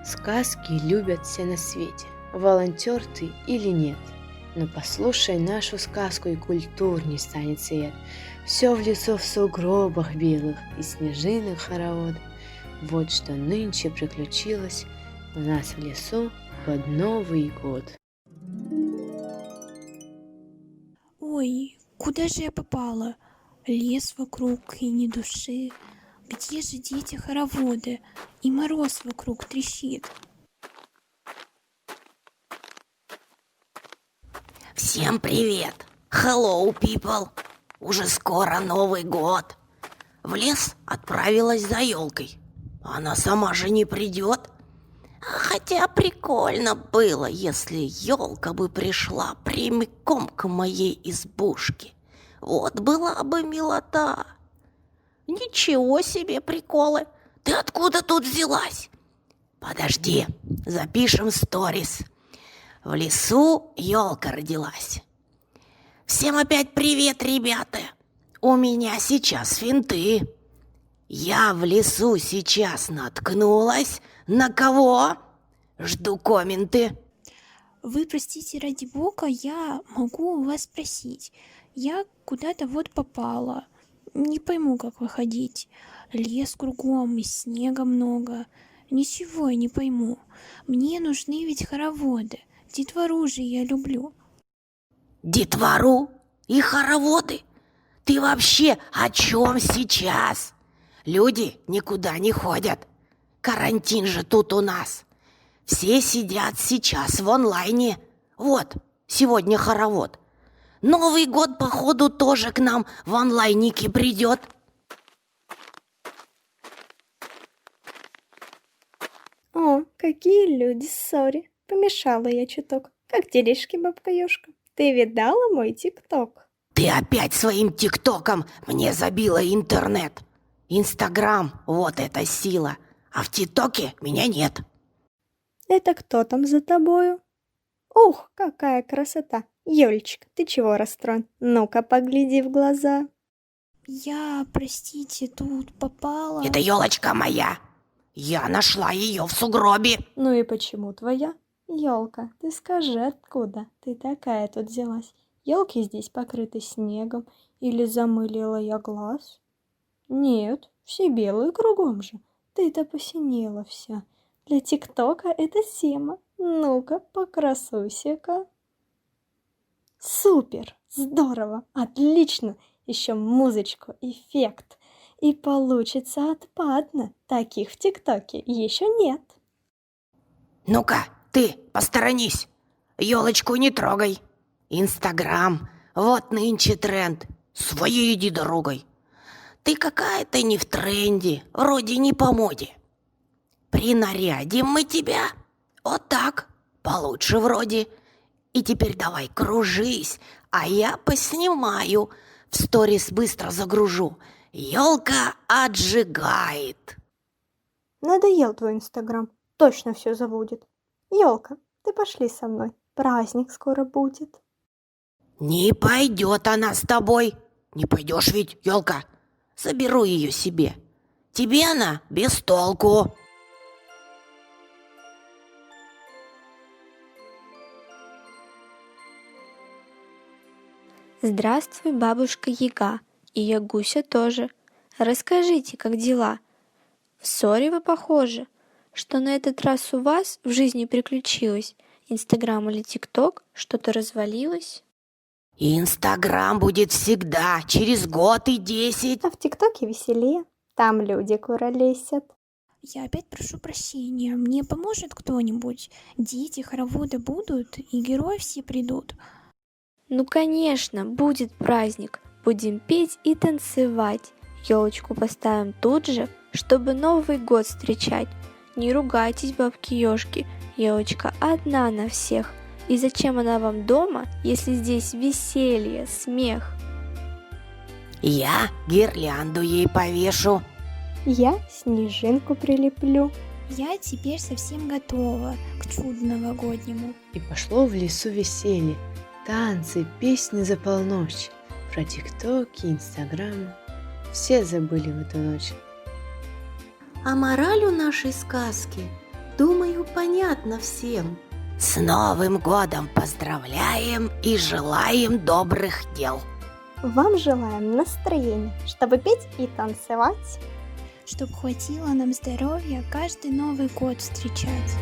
Сказки любят все на свете, волонтер ты или нет. Но послушай нашу сказку, и культурней станет свет. Все в лесу в сугробах белых и снежинах хоровод. Вот что нынче приключилось у нас в лесу под Новый год. Ой, куда же я попала? Лес вокруг и ни души. Где же дети-хороводы? И мороз вокруг трещит. Всем привет! Hello, people! Уже скоро Новый год. В лес отправилась за елкой. Она сама же не придет. Хотя прикольно было, если елка бы пришла прямиком к моей избушке. Вот была бы милота. Ничего себе приколы! Ты откуда тут взялась? Подожди, запишем сторис. В лесу елка родилась. Всем опять привет, ребята! У меня сейчас финты. Я в лесу сейчас наткнулась. На кого? Жду комменты. Вы простите, ради бога, я могу у вас спросить. Я куда-то вот попала. Не пойму, как выходить. Лес кругом и снега много. Ничего я не пойму. Мне нужны ведь хороводы. Детвору же я люблю. Детвору и хороводы? Ты вообще о чем сейчас? Люди никуда не ходят. Карантин же тут у нас. Все сидят сейчас в онлайне. Вот, сегодня хоровод. Новый год, походу, тоже к нам в онлайнике придет. О, какие люди, сори, помешала я чуток. Как делишки, бабка-ёшка? Ты видала мой тикток? Ты опять своим тиктоком мне забила интернет. Инстаграм, вот это сила. А в тиктоке меня нет. Это кто там за тобою? Ух, какая красота! Ёлечка, ты чего расстроен? Ну-ка, погляди в глаза. Я, простите, тут попала. Это елочка моя. Я нашла ее в сугробе. Ну и почему твоя? Ёлка, ты скажи, откуда ты такая тут взялась? Ёлки здесь покрыты снегом, или замылила я глаз? Нет, все белые кругом же. Ты-то посинела вся. Для тиктока это тема. Ну-ка, покрасуйся-ка. Супер! Здорово! Отлично! Еще музычку, эффект. И получится отпадно. Таких в ТикТоке еще нет. Ну-ка, ты посторонись. Елочку не трогай. Инстаграм, вот нынче тренд. Своей иди дорогой. Ты какая-то не в тренде, вроде не по моде. Принарядим мы тебя. Вот так, получше вроде. И теперь давай кружись, а я поснимаю. В сторис быстро загружу. Елка отжигает. Надоел твой Инстаграм. Точно все забудет. Ёлка, ты пошли со мной. Праздник скоро будет. Не пойдет она с тобой. Не пойдешь ведь, елка. Заберу ее себе. Тебе она без толку. Здравствуй, бабушка Яга, и Ягуся тоже. Расскажите, как дела? В ссоре вы похожи. Что на этот раз у вас в жизни приключилось? Инстаграм или ТикТок? Что-то развалилось? Инстаграм будет всегда, через год и 10. А в ТикТоке веселее. Там люди куролесят. Я опять прошу прощения. Мне поможет кто-нибудь? Дети, хороводы будут, и герои все придут. Ну, конечно, будет праздник. Будем петь и танцевать. Елочку поставим тут же, чтобы Новый год встречать. Не ругайтесь, бабки-ёшки, елочка одна на всех. И зачем она вам дома, если здесь веселье, смех? Я гирлянду ей повешу. Я снежинку прилеплю. Я теперь совсем готова к чуду новогоднему. И пошло в лесу веселье, танцы, песни за полночь. Про тиктоки, инстаграм все забыли в эту ночь. А мораль у нашей сказки: Думаю, понятно всем. С Новым годом поздравляем и желаем добрых дел. Вам желаем настроения, чтобы петь и танцевать. Чтоб хватило нам здоровья каждый Новый год встречать.